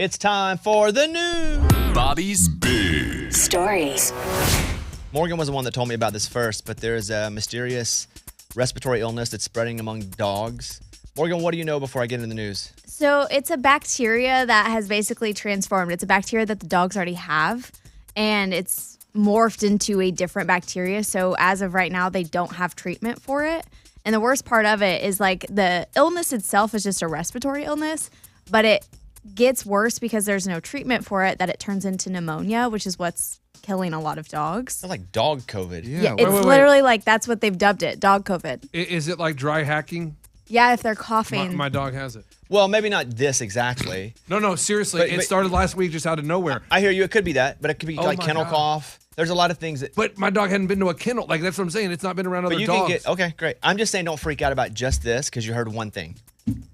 It's time for the news. Bobby's Big Stories. Morgan was the one that told me about this first, but there's a mysterious respiratory illness that's spreading among dogs. Morgan, what do you know before I get into the news? So it's a bacteria that has basically transformed. It's a bacteria that the dogs already have, and it's morphed into a different bacteria. So as of right now, they don't have treatment for it. And the worst part of it is like the illness itself is just a respiratory illness, but it gets worse because there's no treatment for it, that it turns into pneumonia, which is what's killing a lot of dogs. It's like dog COVID. Yeah, it's literally like that's what they've dubbed it, dog COVID. Is it like dry hacking? Yeah, if they're coughing. My dog has it. Well, maybe not this exactly. No, seriously. It started last week just out of nowhere. I hear you. It could be that, but it could be like kennel cough. There's a lot of things that. But my dog hadn't been to a kennel. Like, that's what I'm saying. It's not been around other dogs. Okay, great. I'm just saying don't freak out about just this because you heard one thing.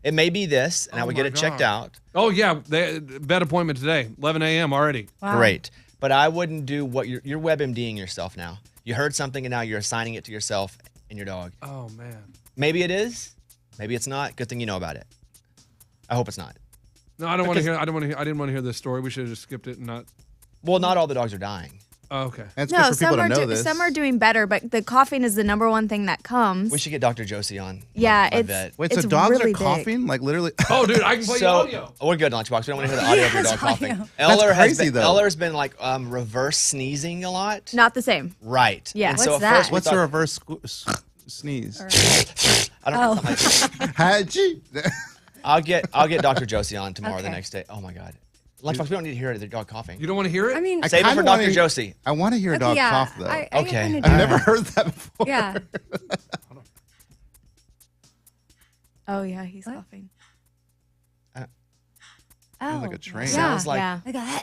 It may be this, and I would get it checked out. Oh, yeah. Vet appointment today, 11 a.m. already. Wow. Great. But I wouldn't do what you're WebMDing yourself now. You heard something, and now you're assigning it to yourself and your dog. Oh, man. Maybe it is. Maybe it's not. Good thing you know about it. I hope it's not. No, I don't want to hear. I didn't want to hear this story. We should have just skipped it and not. Well, not all the dogs are dying. Oh, okay. And it's good for people to know this. Some are doing better, but the coughing is the number one thing that comes. We should get Dr. Josie on. Yeah, my it's vet. Wait, it's so dogs really are coughing? Like literally? Oh, dude, I can play you audio. We're good, Lunchbox. We don't want to hear the audio of your dog coughing. That's Eller's been like reverse sneezing a lot. Not the same. Right. Yeah. And What's so at that? first we What's thought, a reverse sneeze? I don't know. Haji. I'll get Dr. Josie on tomorrow, the Okay. next day. Oh my God. Lunchbox, we don't need to hear the dog coughing. You don't want to hear it? I mean, Save it for kinda Dr. wanna- Josie. I want to hear a dog yeah, cough, though. I Okay. kinda I've do. never heard that before. Yeah. Oh yeah, he's coughing. Oh, like a train. Sounds like yeah. Like a-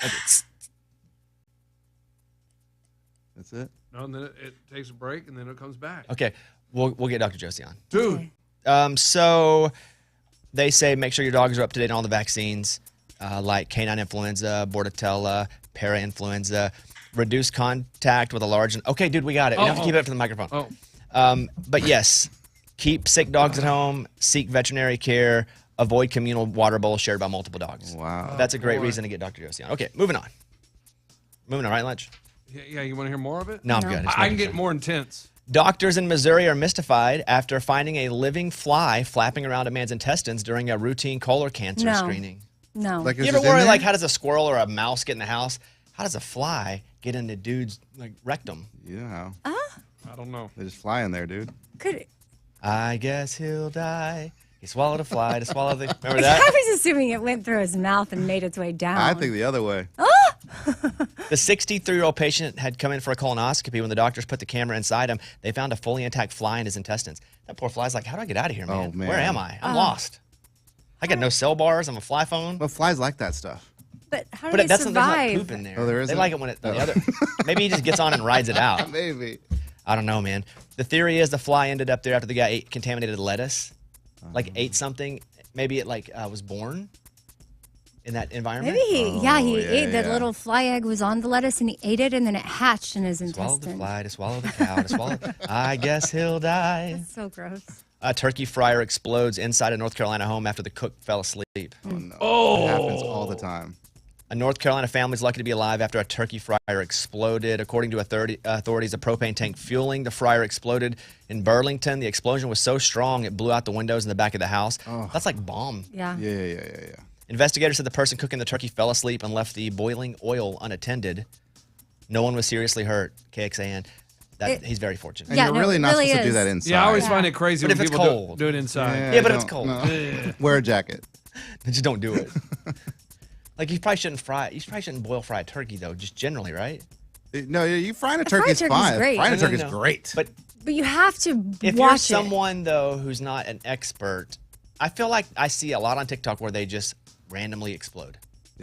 That's it. No, and then it takes a break, and then it comes back. okay. We'll get Dr. Josie on. Dude. So they say make sure your dogs are up to date on all the vaccines, like canine influenza, bordetella, parainfluenza. Reduce contact with a large. Okay, dude, we got it. We have to keep it up to the microphone. But yes, keep sick dogs at home. Seek veterinary care. Avoid communal water bowls shared by multiple dogs. Wow. That's a great reason to get Dr. Josie on. Okay, moving on. Right, Lunch? Yeah, you want to hear more of it? No, I'm good. It's I can making get sense. more intense. Doctors in Missouri are mystified after finding a living fly flapping around a man's intestines during a routine colon cancer No. screening. No. Like, You is ever this in worry, there? like, how does a squirrel or a mouse get in the house? How does a fly get into dude's like rectum? Yeah. I don't know. They just fly in there, dude. Could I guess he'll die. He swallowed a fly to swallow the. Remember I that? was assuming it went through his mouth and made its way down. I think the other way. The 63-year-old patient had come in for a colonoscopy. When the doctors put the camera inside him, they found a fully intact fly in his intestines. That poor fly's like, how do I get out of here, man? Oh, man. Where am I? I'm lost. I got no cell bars. I'm a fly phone. Well, flies like that stuff. But how do But they there's not survive? poop in there. Oh, there They isn't? like it when the other. Maybe he just gets on and rides it out. Maybe. I don't know, man. The theory is the fly ended up there after the guy ate contaminated lettuce, like ate something. Maybe it was born in that environment. Maybe he ate the yeah. little fly egg was on the lettuce and he ate it and then it hatched in his Swallowed the intestine. fly to swallow the cow to swallow. I guess he'll die. That's so gross. A turkey fryer explodes inside a North Carolina home after the cook fell asleep. Oh, no. It happens all the time. A North Carolina family is lucky to be alive after a turkey fryer exploded. According to authorities, a propane tank fueling the fryer exploded in Burlington. The explosion was so strong it blew out the windows in the back of the house. That's like bomb. Yeah. Yeah. Investigators said the person cooking the turkey fell asleep and left the boiling oil unattended. No one was seriously hurt. KXAN. He's very fortunate. And Yeah, you're no, really it not really supposed to do is. that inside. Yeah, I always find it crazy But when if it's people cold. do it inside. Yeah, but if it's don't- cold. no. Wear a jacket. Just don't do it. Like you probably shouldn't boil fry a turkey though, just generally, right? No, you frying a fried turkey's turkey's fine. great. Frying a No, turkey's no. great. But But you have to if watch you're it. someone though who's not an expert, I feel like I see a lot on TikTok where they just randomly explode,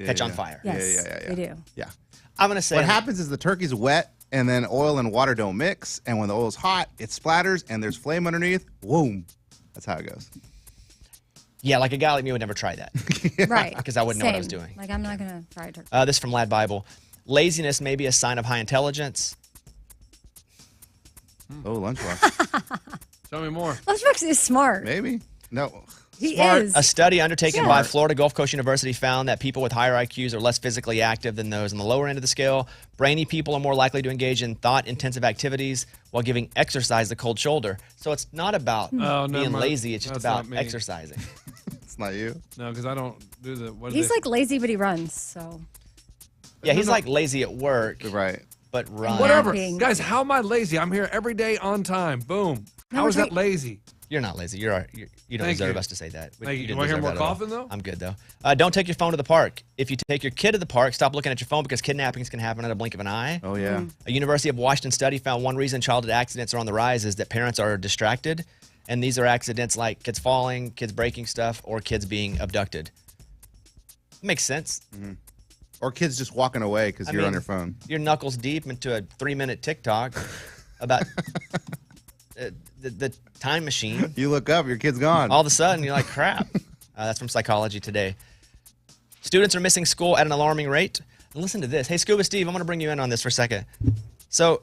catch on fire. Yes, Yeah. they do. Yeah. I'm gonna say What happens is the turkey's wet, and then oil and water don't mix, and when the oil's hot, it splatters, and there's flame underneath. Boom. That's how it goes. Yeah, like a guy like me would never try that. Right. 'Cause I wouldn't know what I was Same. doing. Like, I'm not going to fry a turkey. This is from Lad Bible. Laziness may be a sign of high intelligence. Oh, Lunchbox. Tell me more. Lunchbox is smart. Maybe. No. He Smart. is. A study undertaken by Smart. Florida Gulf Coast University found that people with higher IQs are less physically active than those on the lower end of the scale. Brainy people are more likely to engage in thought-intensive activities while giving exercise the cold shoulder. So it's not about never being mind. lazy. It's just That's about not me. exercising. It's not you. No, because I don't do the. What He's they- like lazy, but he runs. So Yeah, he's like lazy at work, Right. but run. Whatever. Napping. Guys, how am I lazy? I'm here every day on time. Boom. No, How we're is that talking- lazy? You're not lazy. You don't Thank deserve you. us to say that. Thank you. didn't You wanna hear deserve more that at all. coughing, though? I'm good, though. Don't take your phone to the park. If you take your kid to the park, stop looking at your phone because kidnappings can happen at a blink of an eye. Oh, yeah. A University of Washington study found one reason childhood accidents are on the rise is that parents are distracted. And these are accidents like kids falling, kids breaking stuff, or kids being abducted. Makes sense. Or kids just walking away because I you're on mean, your phone. You're knuckles deep into a 3-minute TikTok about the time machine. You look up, your kid's gone. All of a sudden, you're like, crap. That's from Psychology Today. Students are missing school at an alarming rate. And listen to this. Hey, Scuba Steve, I'm going to bring you in on this for a second. So,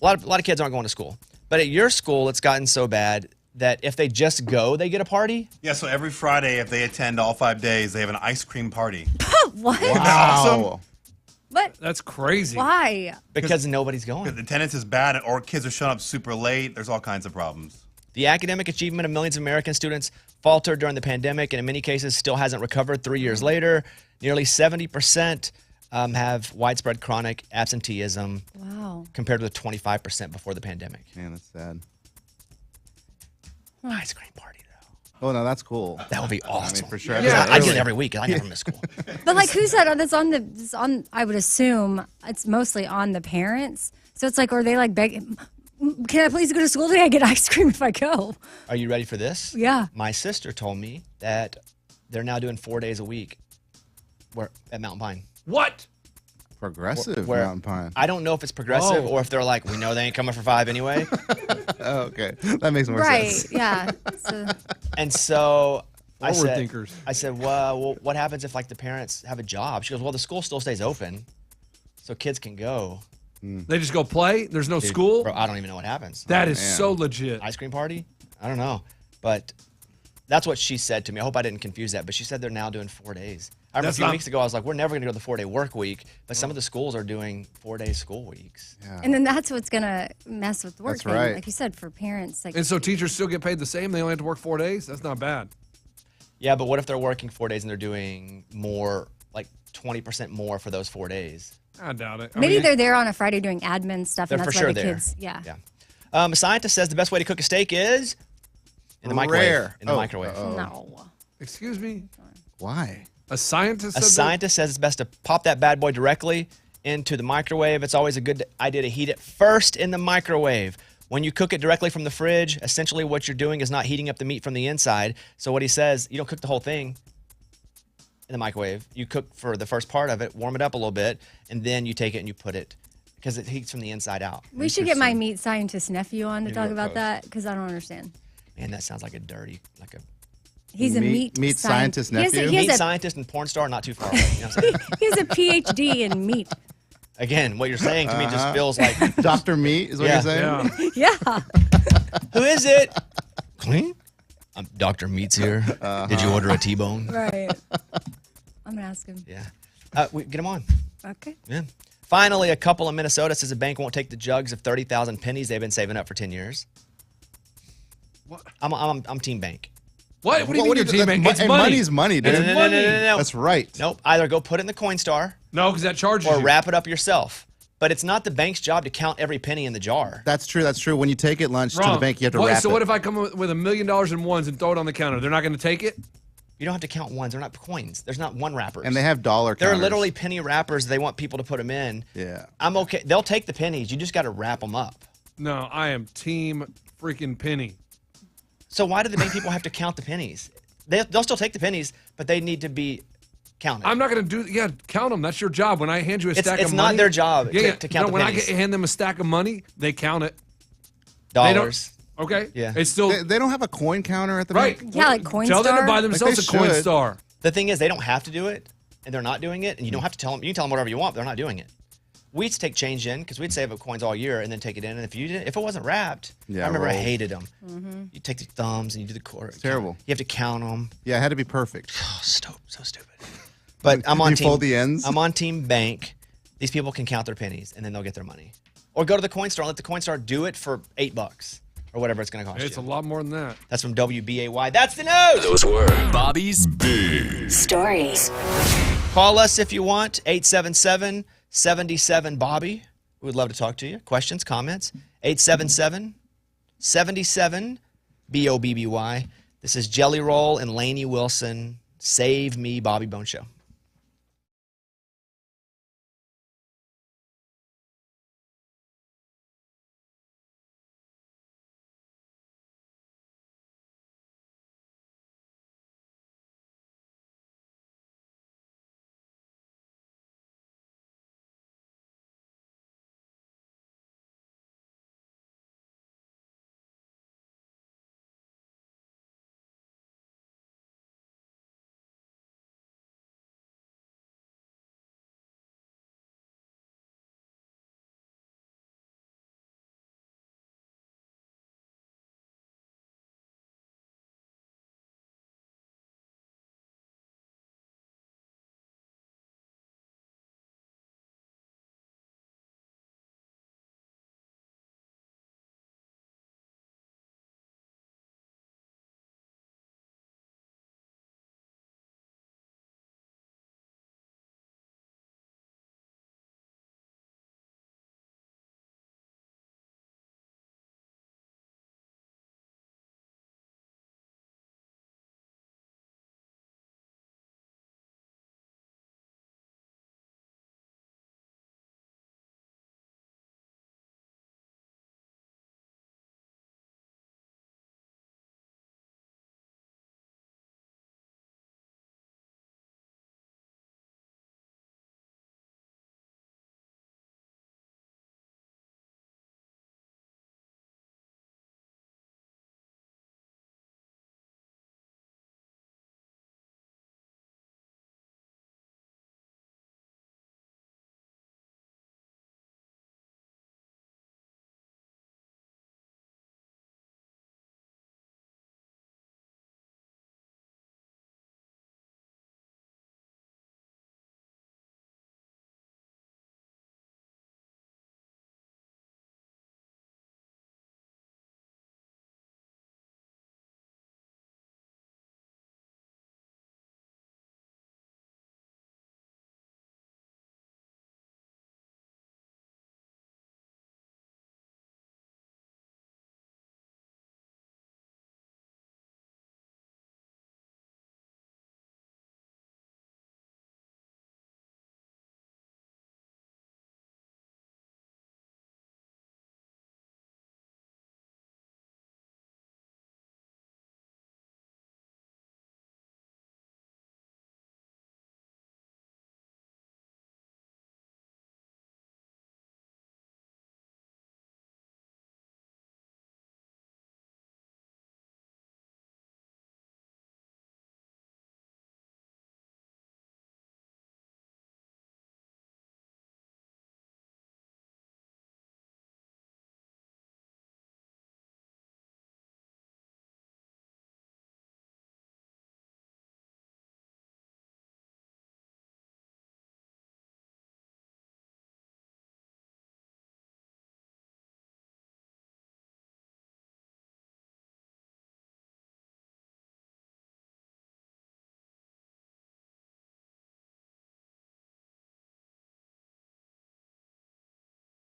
a lot of kids aren't going to school. But at your school, it's gotten so bad that if they just go, they get a party? Yeah, so every Friday, if they attend all 5 days, they have an ice cream party. what? Wow. What? That's crazy. Why? Because nobody's The going. attendance is bad, or kids are showing up super late. There's all kinds of problems. The academic achievement of millions of American students faltered during the pandemic and in many cases still hasn't recovered 3 years later. Nearly 70% have widespread chronic absenteeism Wow. compared to the 25% before the pandemic. Man, that's sad. Ice cream party, though. Oh, no, that's cool. That would be awesome. I mean, for sure. Yeah, I did it every week. I never miss school. But like, who's that? That's on the. It's on. I would assume it's mostly on the parents. So it's like, are they like begging? Can I please go to school today? I get ice cream if I go. Are you ready for this? Yeah. My sister told me that they're now doing 4 days a week at Mountain Pine. What? Progressive Where- Mountain Pine. I don't know if it's progressive Oh. or if they're like, we know they ain't coming for 5 anyway. Oh, okay. That makes more Right. sense. Yeah. So, And so I Forward said, thinkers. well, what happens if like the parents have a job? She goes, well, the school still stays open, so kids can go. They just go play? There's no Dude, school? Bro, I don't even know what happens. That is man. so legit. Ice cream party? I don't know, but that's what she said to me. I hope I didn't confuse that, but she said they're now doing 4 days. I remember That's a few not- weeks ago, I was like, we're never going to go to the 4-day work week, but some of the schools are doing 4-day school weeks. Yeah. and then that's what's gonna mess with the work That's thing, right. like you said, for parents. Like, And so teachers still get paid the same? They only have to work 4 days? That's not bad. Yeah, but what if they're working 4 days and they're doing more, like 20% more for those 4 days? I doubt it. I maybe mean, they're there on a Friday doing admin stuff, They're and for that's sure why the there. kids. Yeah. Yeah. A scientist says the best way to cook a steak is in the microwave. Rare. In the Oh, microwave. No. Excuse me? Why? A scientist A said that? scientist says it's best to pop that bad boy directly into the microwave. It's always a good idea to heat it first in the microwave. When you cook it directly from the fridge, essentially what you're doing is not heating up the meat from the inside. So what he says, you don't cook the whole thing in the microwave. You cook for the first part of it, warm it up a little bit, and then you take it and you put it, because it heats from the inside out. We should get my meat scientist nephew on to Maybe talk we'll about post. that because I don't understand. Man, that sounds like a dirty, like a He's a Meat scientist He has a- nephew? He meat has, a, scientist and porn star, not too far away. You know what I'm saying? he has a PhD in meat. Again, what you're saying to me just feels like, Dr. Meat is what Yeah. you're saying? Yeah. Yeah. who is it? Clean? I'm Dr. Meat's here. Did you order a T-bone? Right. I'm gonna ask him. Yeah. Get him on. Okay. Yeah. Finally, a couple in Minnesota says a bank won't take the jugs of 30,000 pennies they've been saving up for 10 years. What? I'm team bank. What? What do you mean your that's teammate? It's and money. money's money, dude. No. That's right. Nope. Either go put it in the Coinstar No, because that charges or you. wrap it up yourself. But it's not the bank's job to count every penny in the jar. That's true. That's true. When you take it lunch to Wrong. the bank, you have to What- wrap So it. what if I come with $1 million in ones and throw it on the counter? They're not going to take it? You don't have to count ones. They're not coins. There's not one wrappers. And they have dollar They're counters. literally penny wrappers. They want people to put them in. Yeah. I'm okay. They'll take the pennies. You just got to wrap them up. No, I am team freaking penny. So why do the bank people have to count the pennies? They'll still take the pennies, but they need to be counted. I'm not going to do. Count them. That's your job. When I hand you a stack of money, it's not their job to count the when pennies. I hand them a stack of money, they count it. Dollars. Okay. Yeah. It's still They don't have a coin counter at the right. bank? Yeah, like Tell them to Coinstar? buy Like themselves they a coin should. star. The thing is, they don't have to do it, and they're not doing it, and you don't have to tell them. You can tell them whatever you want, but they're not doing it. we'd take change in because we'd save up coins all year and then take it in. And if it wasn't wrapped, Yeah, I remember I rolled. hated them. You take the thumbs and you do the quarter. terrible. You have to count them. Yeah, it had to be perfect. Oh, so stupid. But I'm on You team. fold the ends? I'm on team bank. These people can count their pennies and then they'll get their money. Or go to the coin store and let the coin store do it for $8 or whatever it's going to cost It's a you. lot more than that. That's from WBAY. That's the news. Those were Bobby's Big Stories. Call us if you want. 877-77-BOBBY. We would love to talk to you. Questions, comments. 877-77-BOBBY. This is Jelly Roll and Lainey Wilson. Save Me, Bobby Bone Show.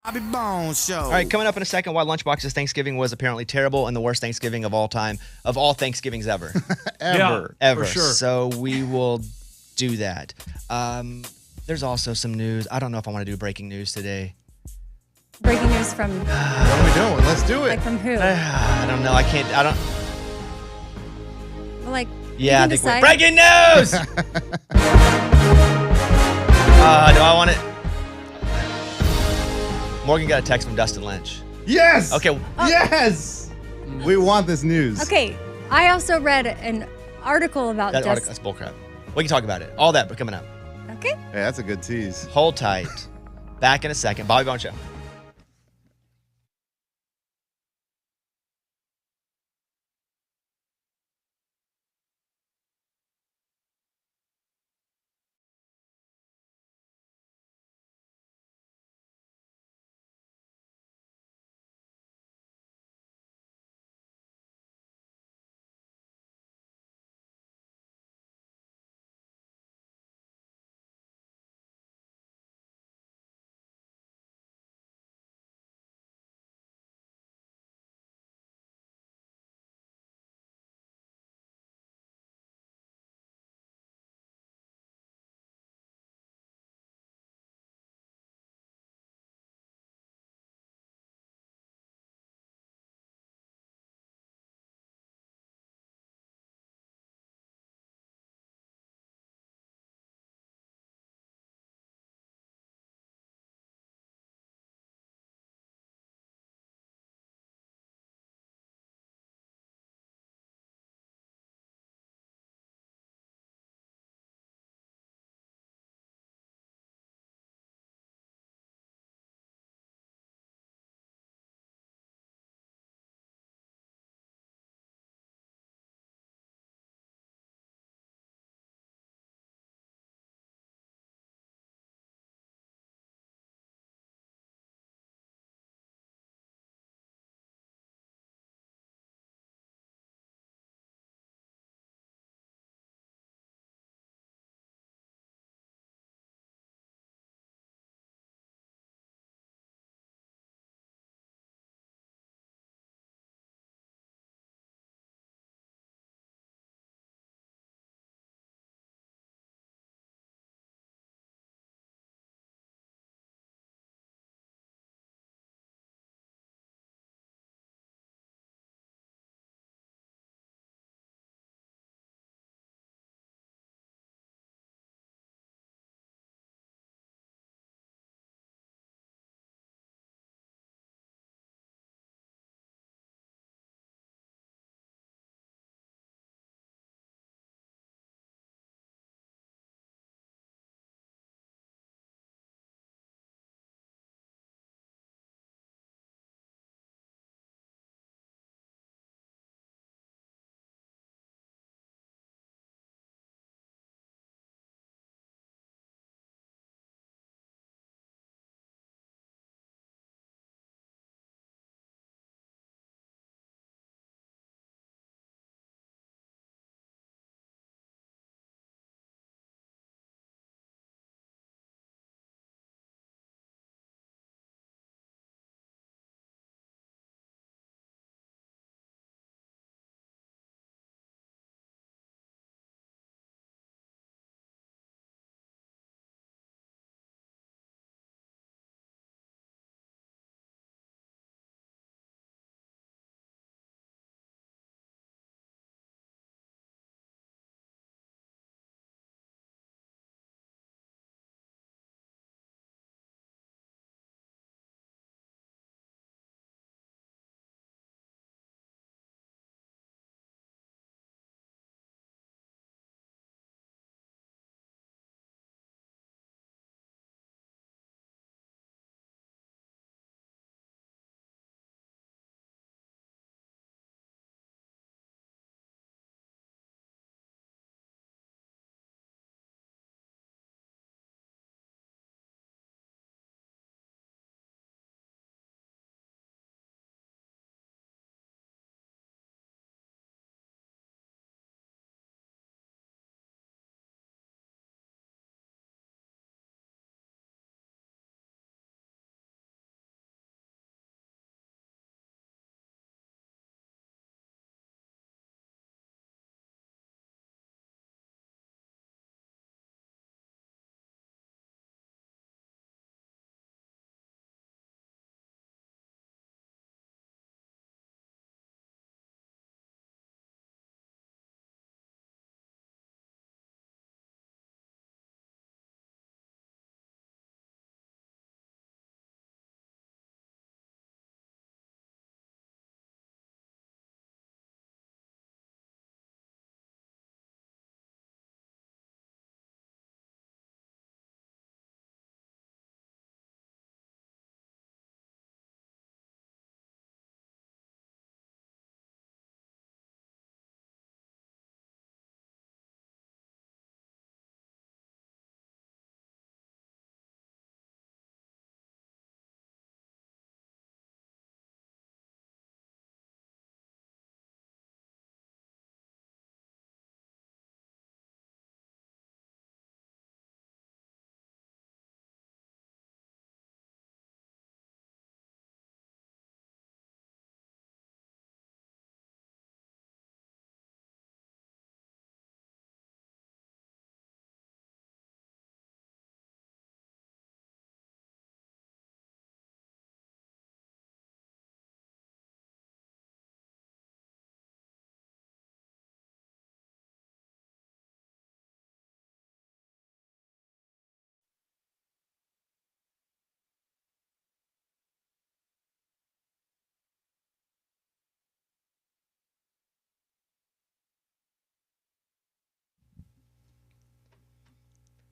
Bobby Bones Show. All right, coming up in a second, why Lunchbox's Thanksgiving was apparently terrible and the worst Thanksgiving of all time, of all Thanksgivings ever. Yeah, Ever. for sure. So we will do that. There's also some news. I don't know if I want to do breaking news today. Breaking news from What are we doing? Let's do it. like from who? I don't know. I don't. Well, like Yeah, I you think can we're decide. breaking news. Do I want it? Morgan got a text from Dustin Lynch. Yes. Okay. Yes. We want this news. Okay, I also read an article about That article, Dustin. that's bullcrap. We can talk about it. All that, but coming up. Okay. Hey, that's a good tease. Hold tight. Back in a second. Bobby Bone Show.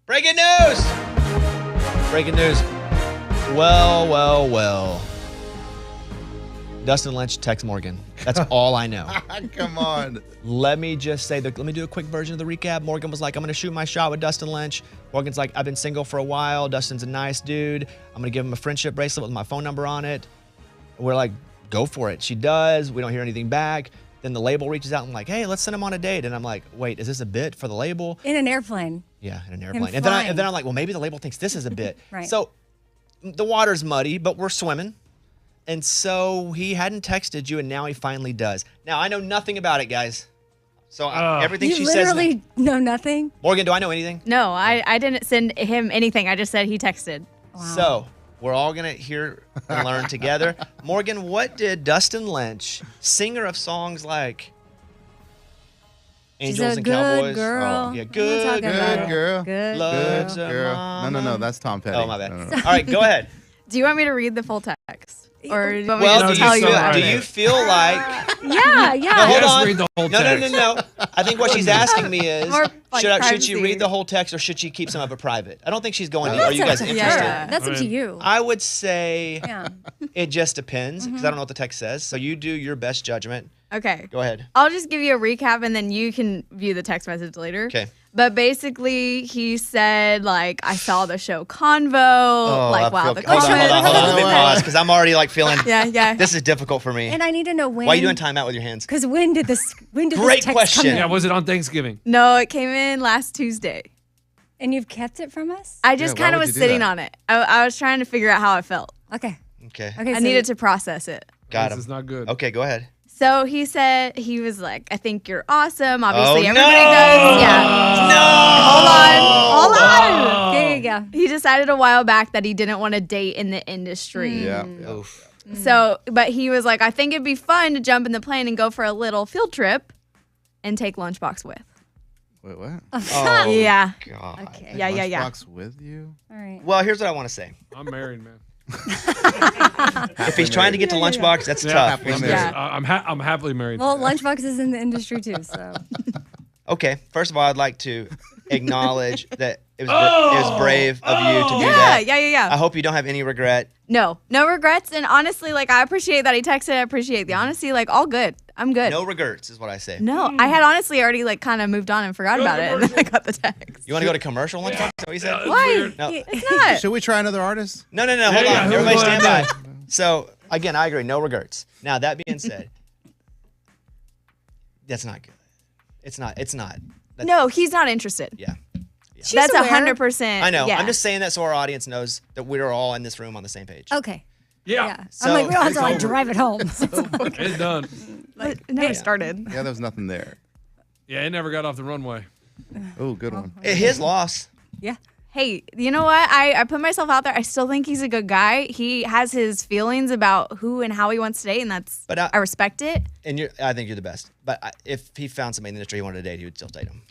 Breaking news! Breaking news. Well. Dustin Lynch texts Morgan. That's all I know. Come on. Let me just say, let me do a quick version of the recap. Morgan was like, I'm going to shoot my shot with Dustin Lynch. Morgan's like, I've been single for a while. Dustin's a nice dude. I'm going to give him a friendship bracelet with my phone number on it. We're like, go for it. She does. We don't hear anything back. Then the label reaches out and like, hey, let's send him on a date. And I'm like, wait, is this a bit for the label? In an airplane. Yeah, in an airplane. And then I'm like, well, maybe the label thinks this is a bit. Right. So the water's muddy, but we're swimming. And so he hadn't texted you, and now he finally does. Now, I know nothing about it, guys. So everything You she says. literally know nothing? Morgan, do I know anything? No, I didn't send him anything. I just said he texted. So we're all going to hear and learn together. Morgan, what did Dustin Lynch, singer of songs like She's Angels a and good Cowboys? girl. Oh, yeah, We're good talking about her. girl. Good Loves girl. her Girl. mama. No, that's Tom Petty. Oh, my bad. No. All right, go ahead. Do you want me to read the full text? Or do you want me Well, to No, just tell just you so about do right. it? you feel like Yeah. hold Yes, on. read the whole text. No. I think what she's asking me is, More, like, should she privacy. read the whole text or should she keep some of it private? I don't think she's going to. Are you guys That's up to- interested? Yeah. That's up to you. I would say Yeah. it just depends because I don't know what the text says. So you do your best judgment. Okay. Go ahead. I'll just give you a recap and then you can view the text message later. Okay. But basically, he said, like, I saw the show Convo. like, wow, the Hold on. comments. Let me pause because I'm already like feeling. Yeah. This is difficult for me. And I need to know when. Why are you doing timeout with your hands? Because when did this Great text question. come in? Yeah, was it on Thanksgiving? No, it came in last Tuesday. And you've kept it from us? I just why kind of would was you do sitting that? on it. I was trying to figure out how I felt. Okay. Okay. Okay. I needed to process it. Got This him. is not good. Okay, go ahead. So he said, he was like, I think you're awesome. Obviously, Oh, everybody no! does. Yeah. Hold on. There you go. He decided a while back that he didn't want to date in the industry. Yeah. Oof. So, but he was like, I think it'd be fun to jump in the plane and go for a little field trip and take Lunchbox with. Wait, what? Oh, Yeah. God. Okay. Yeah. Lunchbox with you? All right. Well, here's what I want to say. I'm married, man. If he's trying to get to Lunchbox, that's tough. Happily He's- married. Yeah. I'm happily married. Well, Lunchbox is in the industry too, so. Okay, first of all, I'd like to acknowledge that it was brave of you to do that. Yeah. I hope you don't have any regret. No regrets. And honestly, like, I appreciate that he texted. I appreciate the honesty. Like, all good. I'm good. No regrets is what I say. No, I had honestly already like kind of moved on and forgot about it, and then I got the text. You want to go to commercial Lunchbox? Is that what you said? Why? No. It's not. Should we try another artist? No. Hold on. yeah, Everybody go stand ahead. by. So, again, I agree. No regrets. Now, that being said, that's not good. It's not. No, he's not interested. Yeah. That's aware. 100%. I know. Yeah. I'm just saying that so our audience knows that we're all in this room on the same page. Okay. Yeah, Yeah. So- I'm like, we don't have to like It's over. drive it home. it's done. But it never started. Yeah, there was nothing there. Yeah, it never got off the runway. Oh, good one. His loss. Yeah. Hey, you know what? I put myself out there. I still think he's a good guy. He has his feelings about who and how he wants to date, and that's But I respect it. And I think you're the best. But if he found somebody in the industry he wanted to date, he would still date him.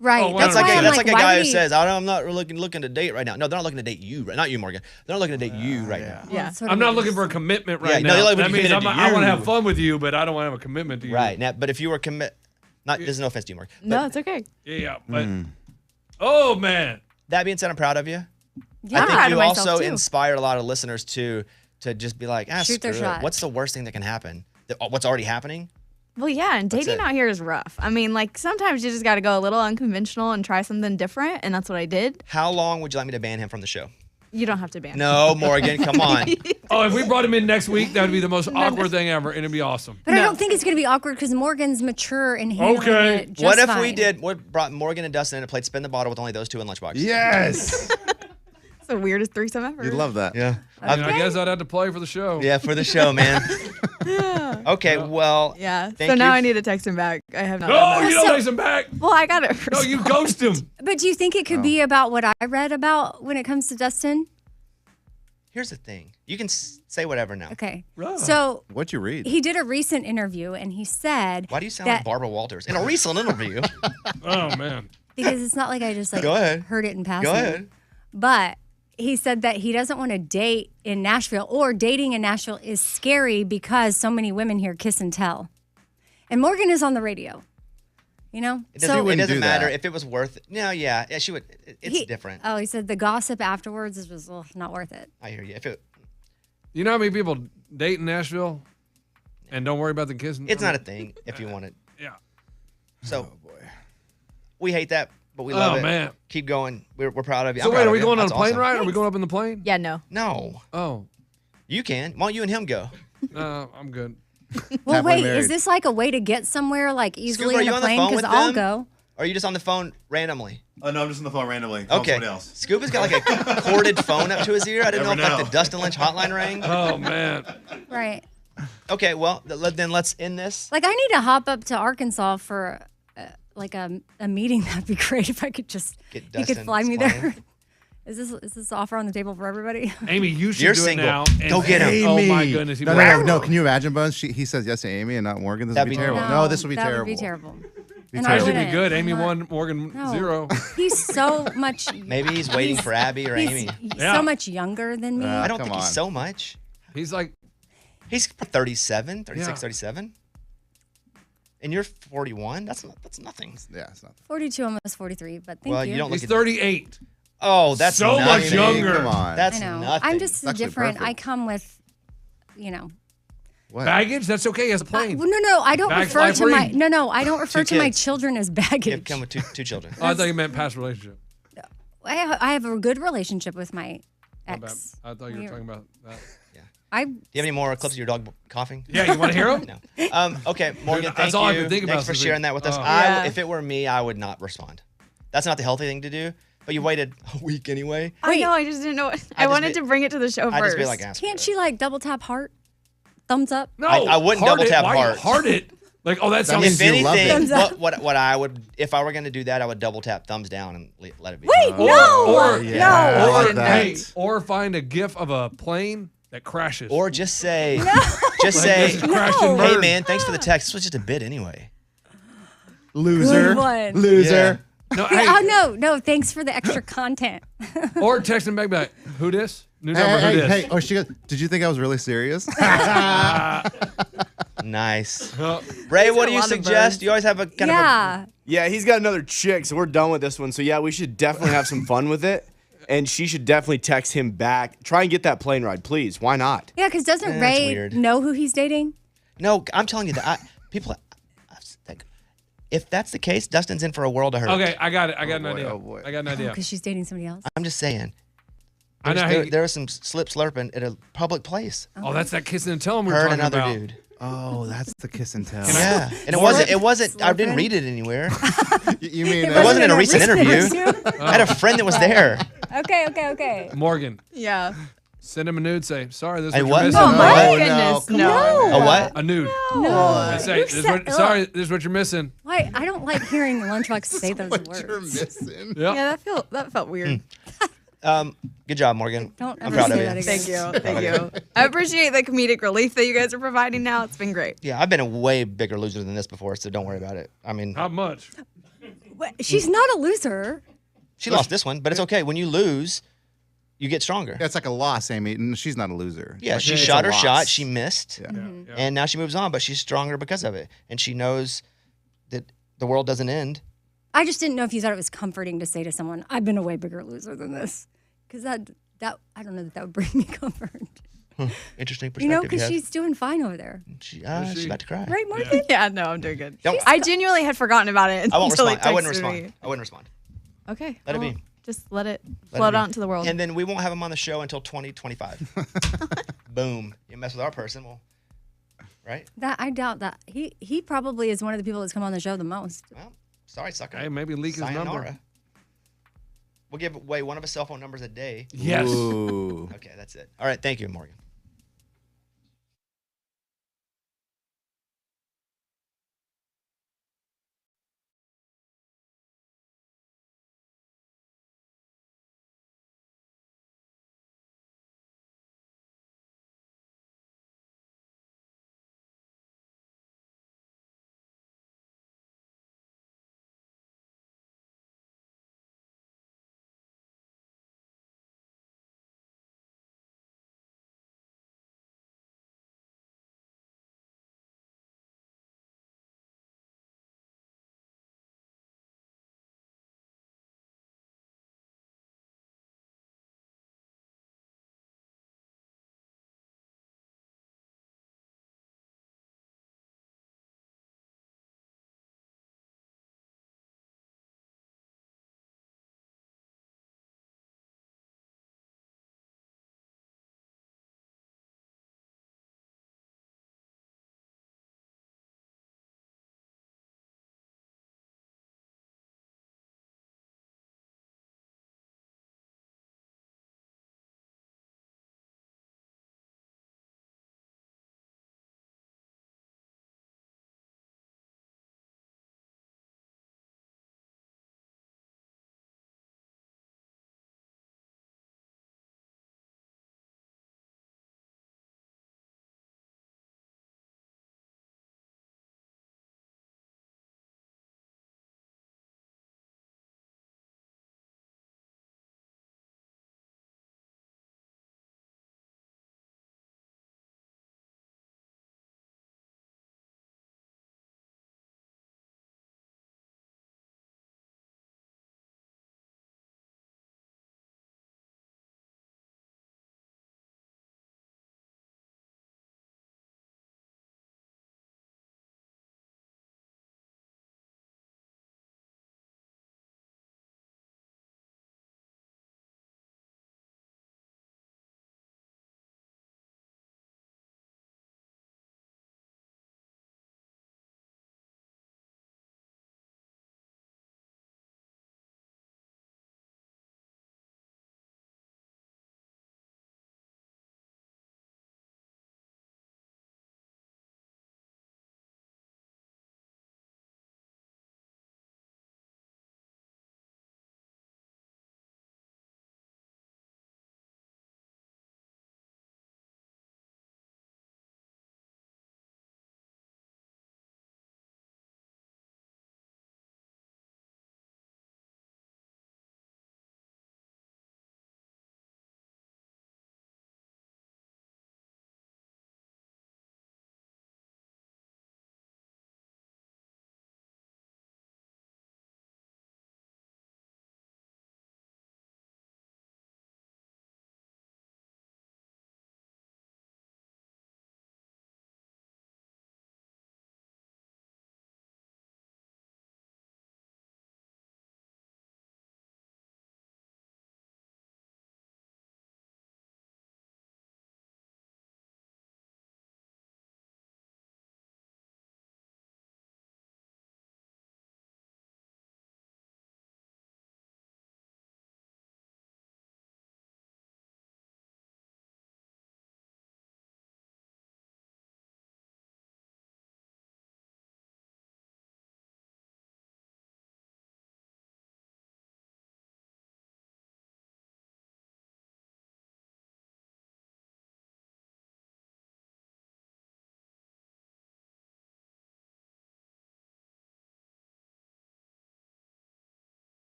Right. Oh, wow. That's why like I'm that's like a why guy would who he- says, I'm not looking to date right now. No, they're not looking to date you. Not you, Morgan. They're not looking to date you right now. Well, Yeah. it's sort of I'm not what looking it for a is. commitment Yeah, right no, now. you're like, That means committed to I want to you. have fun with you, but I don't want to have a commitment to you. Right. Now, but if you were this is no offense to you, Morgan. No, But it's okay. Yeah. But oh man, that being said, I'm proud of you. Yeah, I I'm think proud you of myself, also too. inspired a lot of listeners to just be like, Shoot their screw it. shot. What's the worst thing that can happen? What's already happening? Well, yeah, and dating it. out here is rough. I mean, like, sometimes you just got to go a little unconventional and try something different, and that's what I did. How long would you like me to ban him from the show? You don't have to ban. No, Morgan, come on. oh, if we brought him in next week, that would be the most awkward thing ever, and it'd be awesome. But I don't think it's going to be awkward because Morgan's mature and handling Okay. it just What if fine. we brought Morgan and Dustin in and played Spin the Bottle with only those two in Lunchbox? Yes. It's the weirdest threesome ever. You'd love that. Yeah. I mean, I guess I'd have to play for the show. Yeah, for the show, man. Okay, well. Yeah. Thank So now you. I need to text him back. I have not. No, done that. you don't text him back. Well, I got it. No, you ghost him. But do you think it could be about what I read about when it comes to Dustin? Here's the thing. You can say whatever now. Okay. Right. So What'd you read? he did a recent interview and he said Why do you sound like that Barbara Walters? In a recent interview. Oh man. because it's not like I just like Go ahead. heard it in passing. Go ahead. But he said that he doesn't want to date in Nashville or dating in Nashville is scary because so many women here kiss and tell. And Morgan is on the radio. You know? It doesn't, it wouldn't doesn't do matter that. if it was worth it. No, yeah, she would. It's different. Oh, he said the gossip afterwards is just not worth it. I hear you. If it, You know how many people date in Nashville and don't worry about the kids? it's not a thing if you want it. Yeah. So, we hate that, but we love it. Man. Keep going. We're proud of you. So I'm wait, proud are of we you. going on a That's plane awesome. ride? Are we going up in the plane? Yeah, no. No, Oh, you can. Why don't you and him go? I'm good. Well, Happily wait, married. is this like a way to get somewhere like easily Scoop, are in you a on the plane? phone Because with I'll them? go. Or are you just on the phone randomly? Oh, no, I'm just on the phone randomly. Call Okay. somebody else. Scoop has got like a corded phone up to his ear. I didn't know Never if like know. the Dustin Lynch hotline rang. Oh man. Right. Okay, well, then let's end this. Like I need to hop up to Arkansas for like a meeting. That'd be great if I could just Get you could Dustin fly me there. flying. Is this offer on the table for everybody? Amy, you should You're do single. it now. Go get him. Oh Amy. my goodness. He No. Can you imagine, Buzz? He says yes to Amy and not Morgan. This would That'd be be terrible. terrible. No, this would be that terrible. Would be terrible. Be And terrible. I Actually, be wouldn't. good. Amy I'm not- 1, Morgan No. 0. He's so much. Maybe he's waiting for Abby or Amy. He's Yeah. so much younger than me. I don't Come think he's on. so much. He's like, He's 37, 36, Yeah. 37. And you're 41? That's nothing. Yeah, it's not. 42, almost 43. But thank Well, you. you don't he's look at 38. Oh, that's So much nothing. younger. Come on. That's I know. nothing. I'm just actually different. perfect. I come with, What? Baggage? That's okay. He has a plane. no. I don't Bags refer fly to my free. no. I don't refer Two to my kids. children as baggage. You come with two children. Oh, I thought you meant past relationship. I have a good relationship with my My bad. ex. I thought you were talking about that. I Do you have any more clips of your dog coughing? Yeah, you want to hear him? No. Okay, Morgan, That's thank all I you. could think Thanks about for since sharing we- that with us. Oh. Yeah. If it were me, I would not respond. That's not the healthy thing to do, but you waited a week anyway. I know. I just didn't know. I just wanted be- to bring it to the show I'd first. just be like, ask can't her. she like double tap heart, thumbs up? No. I wouldn't heart double it. tap Why heart. Heart it. Like, oh, that sounds means If you love it. anything, Thumbs up. what I would, if I were going to do that, I would double tap thumbs down and let it be. Wait, no, or- Yeah, I like Or, that. hey, or find a gif of a plane that crashes. Or just say, this just say, is crashed and hey burned. man, thanks for the text. This was just a bit anyway. Loser. Good one. Loser. No, Yeah, hey, oh no. Thanks for the extra content. or text him back like, who this? New Hey, number, who hey, this? hey. Or she goes, did you think I was really serious? Nice. Oh, Ray, what do you a lot of suggest? birds. You always have a kind Yeah. Yeah, he's got another chick, so we're done with this one. So yeah, we should definitely have some fun with it. And she should definitely text him back. Try and get that plane ride, please. Why not? Yeah, because doesn't That's Ray weird. know who he's dating? No, I'm telling you that people. Like, if that's the case, Dustin's in for a world of hurt. okay, I got it. I got an boy, idea. oh, boy. I got an idea. Because she's dating somebody else. I'm just saying. I know. There, Hey, there are some slip slurping at a public place. oh, that's that kissing and telling we were Her talking and another about. dude. Oh, that's the kiss and tell. Yeah, and Morgan- it wasn't. I didn't Slurping? read it anywhere. You mean It wasn't in a recent interview. interview? I had a friend that was there. Okay. Morgan, Yeah. send him a nude. Say, sorry, this is Hey, what what? you're missing. Oh my What? goodness, come no. on. A what? A nude. No. Say, Who this is said- what, sorry, this is what you're missing. Why? I don't like hearing Lunchbox say those what words. you're missing? Yep. Yeah, that felt weird. Good job, Morgan. Don't I'm ever proud say of you. that again. Thank you. Thank you. I appreciate the comedic relief that you guys are providing now. It's been great. Yeah, I've been a way bigger loser than this before, so don't worry about it. I mean, How much? What? She's not a loser. she lost this one, but it's okay. When you lose, you get stronger. That's like a loss, Amy. And she's not a loser. Yeah, Like, she it's shot a her loss. shot. She missed. Yeah. Yeah. And now she moves on, but she's stronger because of it. And she knows that the world doesn't end. I just didn't know if you thought it was comforting to say to someone, "I've been a way bigger loser than this," because that I don't know that would bring me comfort. Interesting perspective. You know, because have. she's doing fine over there, she's she? about to cry. right, Morgan? Yeah, no, I'm doing good. Don't- I genuinely had forgotten about it I won't until he respond. I wouldn't texted respond. me. I wouldn't respond. Okay. Let it well, be. Just let it Let float it be. out into the world. And then we won't have him on the show until 2025. Boom. You mess with our person, well, right? That I doubt that he probably is one of the people that's come on the show the most. Well, sorry, sucker. Hey, maybe leak his number. Sayonara. We'll give away one of his cell phone numbers a day. Yes. Ooh. Okay, that's it. All right, thank you, Morgan.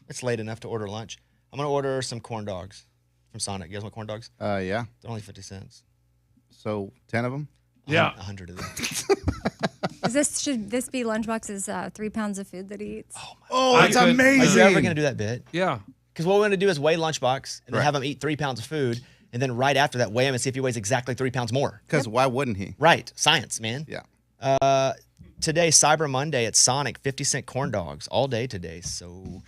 It's late enough to order lunch. I'm gonna order some corn dogs from Sonic. You guys want corn dogs? Yeah. They're only 50 cents. So 10 of them. Yeah. 100 of them. Should this be Lunchbox's 3 pounds of food that he eats? Oh, it's Are amazing. you ever gonna do that bit? Yeah. Because what we're gonna do is weigh Lunchbox and then Right. have him eat 3 pounds of food, and then right after that, weigh him and see if he weighs exactly 3 pounds more. Because why wouldn't he? Right, science, man. Yeah. Today, Cyber Monday at Sonic, 50-cent corn dogs all day today. So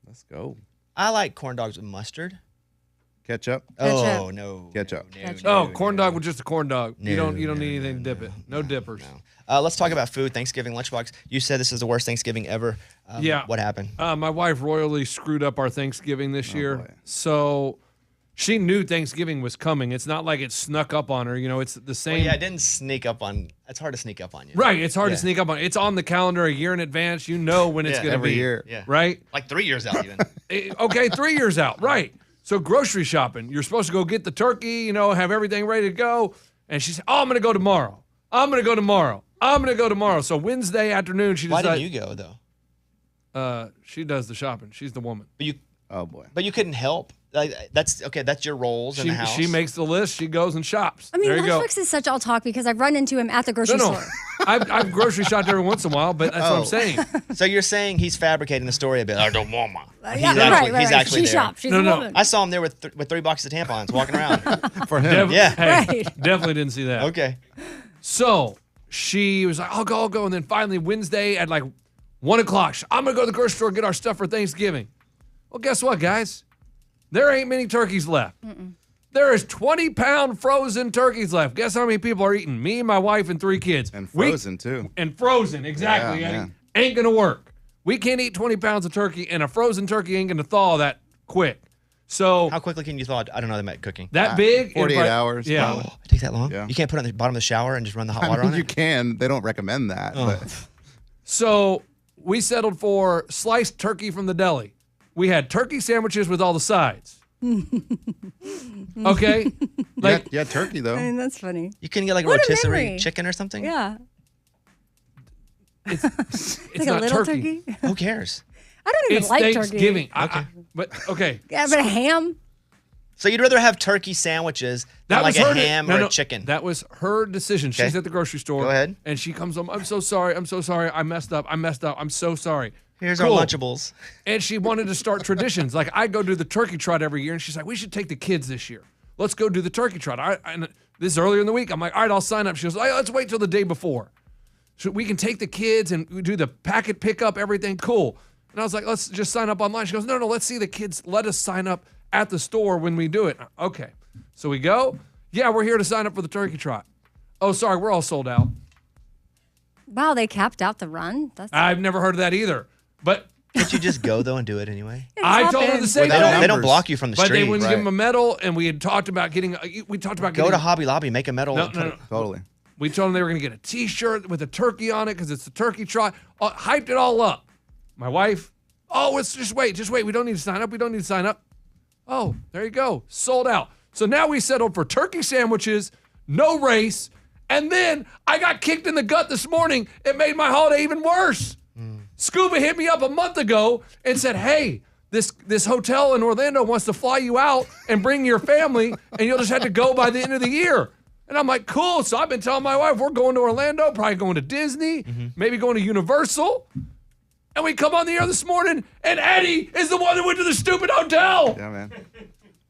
Let's go. I like corn dogs with mustard. Ketchup. Oh Ketchup. no, Ketchup. Oh, corn dog with just a corn dog. You don't need anything to dip it. No dippers. Let's talk about food. Thanksgiving Lunchbox. You said this is the worst Thanksgiving ever. Yeah. What happened? My wife royally screwed up our Thanksgiving this year. boy. So she knew Thanksgiving was coming. It's not like it snuck up on her. You know, it's the same. Yeah, it didn't sneak up on. It's hard to sneak up on you. Right. It's hard Yeah. to sneak up on. It's on the calendar a year in advance. You know when it's Yeah, going to every be. year. Yeah. Right? Like 3 years out even. Okay, 3 years out. Right. So grocery shopping. You're supposed to go get the turkey, you know, have everything ready to go. And she said, oh, I'm going to go tomorrow. I'm going to go tomorrow. I'm going to go tomorrow. So Wednesday afternoon, she Why decided. didn't you go though? She does the shopping. She's the woman. Oh boy. But you couldn't help. Like, that's okay. That's your roles in the house. She makes the list. She goes and shops. I mean, there you go. Lunchbox is such all talk because I've run into him at the grocery No. store. I've grocery shopped every once in a while, but that's what I'm saying. So you're saying he's fabricating the story a bit. I don't want Yeah, he's actually she there. shops. She's No, a no. woman. I saw him there with 3 boxes of tampons walking around. For him. Yeah. Hey, Right. definitely didn't see that. Okay. So she was like, I'll go. And then finally Wednesday at like 1 o'clock, I'm going to go to the grocery store and get our stuff for Thanksgiving. Well, guess what, guys? There ain't many turkeys left. There is 20-pound frozen turkeys left. Guess how many people are eating? Me, my wife, and 3 kids. And frozen too. And frozen, exactly. Yeah, Eddie. man. Ain't going to work. We can't eat 20 pounds of turkey, and a frozen turkey ain't going to thaw that quick. So How quickly can you thaw? I don't know them at cooking. that big. 48 if hours, Yeah. probably. Oh, it takes that long? Yeah. You can't put it on the bottom of the shower and just run the hot water I mean, on you it? can. They don't recommend that. But So we settled for sliced turkey from the deli. We had turkey sandwiches with all the sides. Okay? Like, yeah, turkey I though. mean, that's funny. You couldn't get like a What a rotisserie memory. chicken or something? Yeah. it's Like a not little turkey. turkey. Who cares? I don't even It's like Thanksgiving. turkey. But okay. Yeah, but a ham. So you'd rather have turkey sandwiches than That like was a her ham no, or no, a chicken? That was her decision. She's Okay. at the grocery store. Go ahead. And she comes home. I'm so sorry. I'm so sorry. I messed up. I'm so sorry. Here's Cool. our Lunchables. And she wanted to start traditions. Like I go do the turkey trot every year, and she's like, "We should take the kids this year. Let's go do the turkey trot." And this is earlier in the week. I'm like, "All right, I'll sign up." She goes, "Hey, let's wait till the day before, so we can take the kids and we do the packet pickup, everything cool." And I was like, "Let's just sign up online." She goes, "No, let's see the kids. Let us sign up at the store when we do it." Okay, so we go. Yeah, we're here to sign up for the turkey trot. Oh, sorry, we're all sold out. Wow, they capped out the run. That's I've never heard of that either. But Can't you just go though and do it anyway? I told her the same They thing. don't numbers. block you from the But street. they wouldn't right. give him a medal, and we had talked about getting. We talked about Go getting. to Hobby Lobby, make a medal. No, and no, put no. it- Totally. We told them they were going to get a T-shirt with a turkey on it because it's the turkey trot. Hyped it all up. My wife, oh, let's just wait. We don't need to sign up. Oh, there you go. Sold out. So now we settled for turkey sandwiches, no race, and then I got kicked in the gut this morning. It made my holiday even worse. Scuba hit me up a month ago and said, hey, this hotel in Orlando wants to fly you out and bring your family, and you'll just have to go by the end of the year. And I'm like, cool. So I've been telling my wife, we're going to Orlando, probably going to Disney, maybe going to Universal. And we come on the air this morning, and Eddie is the one that went to the stupid hotel. Yeah, man.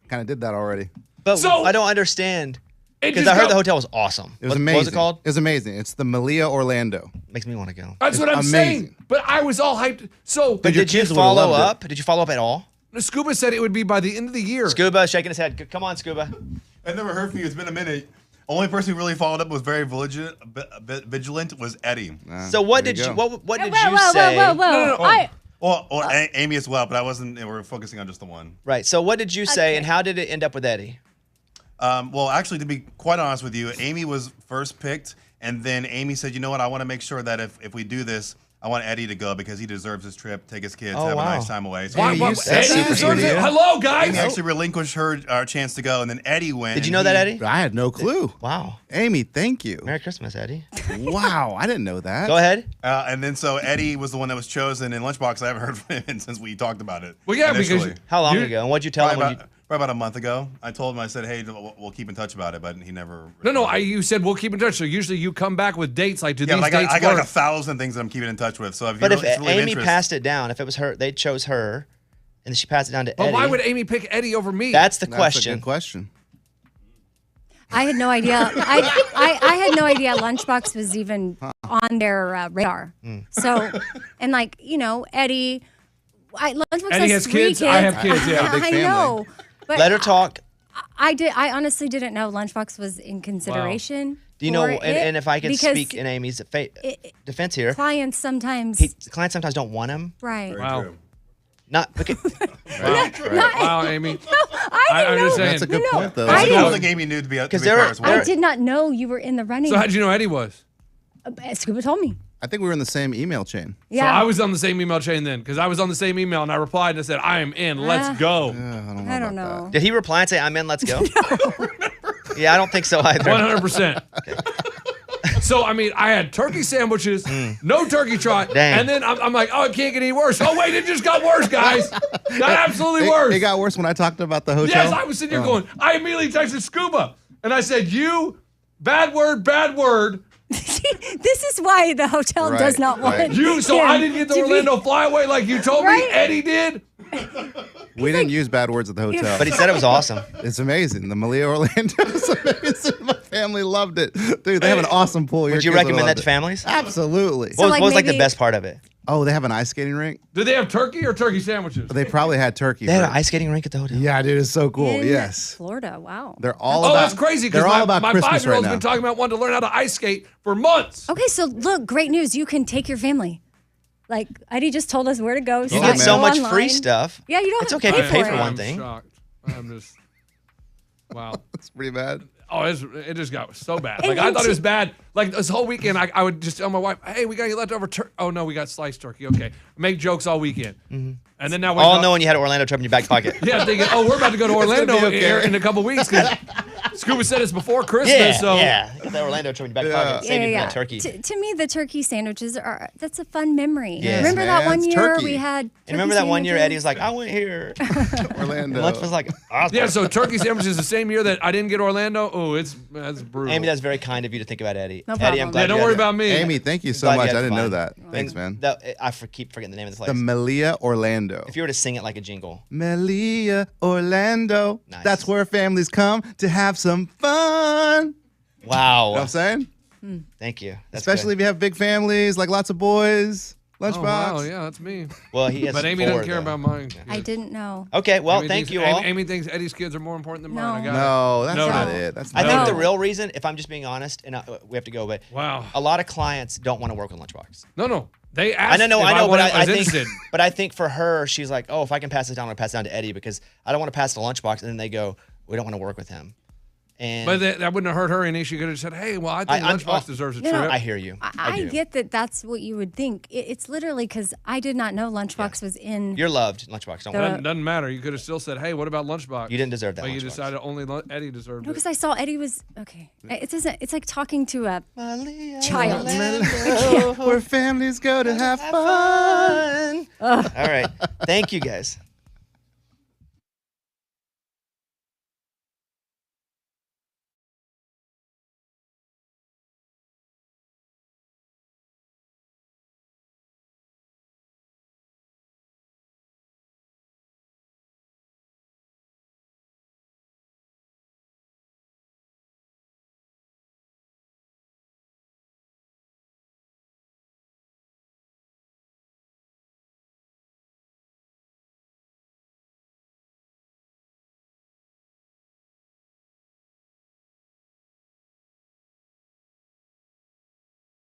Kind of did that already. But So- I don't understand It because just I heard got- the hotel was awesome. It was What amazing. was it called? It was amazing. It's the Malia Orlando. Makes me want to go. That's what I'm amazing. saying. But I was all hyped. So But your did you kids would've follow loved it. up? Did you follow up at all? Scuba said it would be by the end of the year. Scuba shaking his head. Come on, Scuba. I never heard from you. It's been a minute. Only person who really followed up was very vigilant was Eddie. So what there did you go. what did whoa, you whoa, say? whoa, whoa, No, whoa. I, Or Amy as well, but I wasn't. We're focusing on just the one. Right. So what did you say, Okay. and how did it end up with Eddie? Well, actually, to be quite honest with you, Amy was first picked, and then Amy said, "You know what? I want to make sure that if we do this, I want Eddie to go because he deserves his trip, take his kids, Oh, have wow. a nice time away. So Why, Amy, why, said Eddie super deserves sweet. it. Hello, Amy guys. actually relinquished her chance to go, and then Eddie went. Did you and know that, Eddie? I had no clue. Wow. Amy, thank you. Merry Christmas, Eddie. Wow, I didn't know that. Go ahead. And then so Eddie was the one that was chosen in Lunchbox. I haven't heard from him since we talked about it. Well, yeah, because initially. How long You- ago? And what'd you tell him? Probably When about a month ago. I told him, I said, hey, we'll keep in touch about it, but he never. No, you said we'll keep in touch. So usually you come back with dates. Like, do Yeah, these but dates I got work? like 1,000 things that I'm keeping in touch with. So But if it's really of Amy interest- passed it down, if it was her, they chose her, and then she passed it down to But Eddie. why would Amy pick Eddie over me? That's the That's question. a good question. I had no idea. I had no idea Lunchbox was even on their radar. So, and like, Eddie, Lunchbox Eddie has 3 kids, I have kids, yeah. Big I family. know. But Let her talk. I honestly didn't know Lunchbox was in consideration. Do you know? for And it if I could because speak in Amy's defense here, clients sometimes clients sometimes don't want him. right. Wow. Not because Wow, Amy. I I'm didn't just know. saying. That's a good No, point, though. I I didn't- don't think Amy knew to be Because fair they're- as well. I did not know you were in the running. So how'd you know Eddie was? Scuba told me. I think we were in the same email chain. Yeah. So I was on the same email chain then, because I was on the same email and I replied and I said, I am in. Let's go. I don't know. did he reply and say, "I'm in, let's go"? Yeah, I don't think so either. 100%. So, I mean, I had turkey sandwiches, no turkey trot, Dang. and then I'm like, oh, it can't get any worse. Oh, wait, it just got worse, guys. Got absolutely worse. It got worse when I talked about the hotel. Yes, I was sitting here going, I immediately texted Scuba, and I said, bad word, bad word. This is why the hotel Right, does not want right. So him I didn't get the to be- Orlando flyaway like you told Right? me Eddie did. We didn't use bad words at the hotel. But he said it was awesome. It's amazing. The Malia Orlando is amazing. My family loved it. Dude, they have an awesome pool. Your Would you kids recommend that love to it. families? Absolutely. So, What was like the maybe- best part of it? Oh, they have an ice skating rink? Did they have turkey or turkey sandwiches? They probably had turkey. They had an for it. ice skating rink at the hotel. Yeah, dude, it's so cool. in Yes. Florida. Wow. They're all Oh, about that's crazy because They're all about my Christmas right 5-year-old's now. been talking about wanting to learn how to ice skate for months. Okay, so look, great news. You can take your family. Like Eddie just told us where to go. You Oh, get man. so Go much online. free stuff. Yeah, you don't It's have okay to if you pay for it. one I'm thing. shocked. I'm just, wow. It's pretty bad. Oh, it just got so bad. And- Like I and thought it to- was bad. Like this whole weekend, I would just tell my wife, "Hey, we got any leftover turkey? Oh no, we got sliced turkey. Okay, make jokes all weekend, and then now we All knowing you had an Orlando trip in your back pocket. yeah, thinking, oh, we're about to go to Orlando be okay. here in a couple weeks because Scuba said it's before Christmas. Yeah, so yeah. Got that Orlando trip in your back pocket. Save you from that turkey. To me, the turkey sandwiches that's a fun memory. Yes, Remember that man, one it's year turkey. we had And remember that one year turkey Eddie was like, I went here. Orlando. Lunch was like, awesome. yeah, so turkey sandwiches the same year that I didn't get Orlando. Oh, that's brutal. Amy, that's very kind of you to think about Eddie. No Eddie, problem. I'm glad yeah, don't you worry had- about me. Amy, thank you so Glad you much. had I didn't know fun. that. Thanks, man. Keep forgetting the name of the place. The Malia Orlando. If you were to sing it like a jingle. Malia Orlando. Nice. That's where families come to have some fun. You Wow. know what I'm saying? Thank you. That's Especially if you have big families, like lots of boys. Lunchbox. Oh, wow, yeah, that's me. good. Well, he has But Amy four, doesn't care though. about mine. I didn't know. Okay, well, Amy thank thinks- you all. Amy thinks Eddie's kids are more important than mine. I got No, that's Noted. not it. That's I not think it. the real reason, if I'm just being honest, and we have to go, but it. Wow. a lot of clients don't want to work with Lunchbox. No. They asked I know, if I know, but was I think, interested. but I think for her, she's like, oh, if I can pass this down, I'm gonna pass it down to Eddie because I don't want to pass it to Lunchbox, and then they go, we don't want to work with him. And But that wouldn't have hurt her any. She could have said, hey, well, I think I'm- Lunchbox deserves a No, trip. I hear you. I do. get that that's what you would think. It's literally because I did not know Lunchbox was in. You're loved, Lunchbox. Don't The- worry. Doesn't matter. You could have still said, hey, what about Lunchbox? You didn't deserve that. But you Lunchbox. decided only Eddie deserved No, it. because I saw Eddie was okay. It doesn't. It's like talking to a Malia child. Orlando. Where families go to have fun. All right. Thank you guys.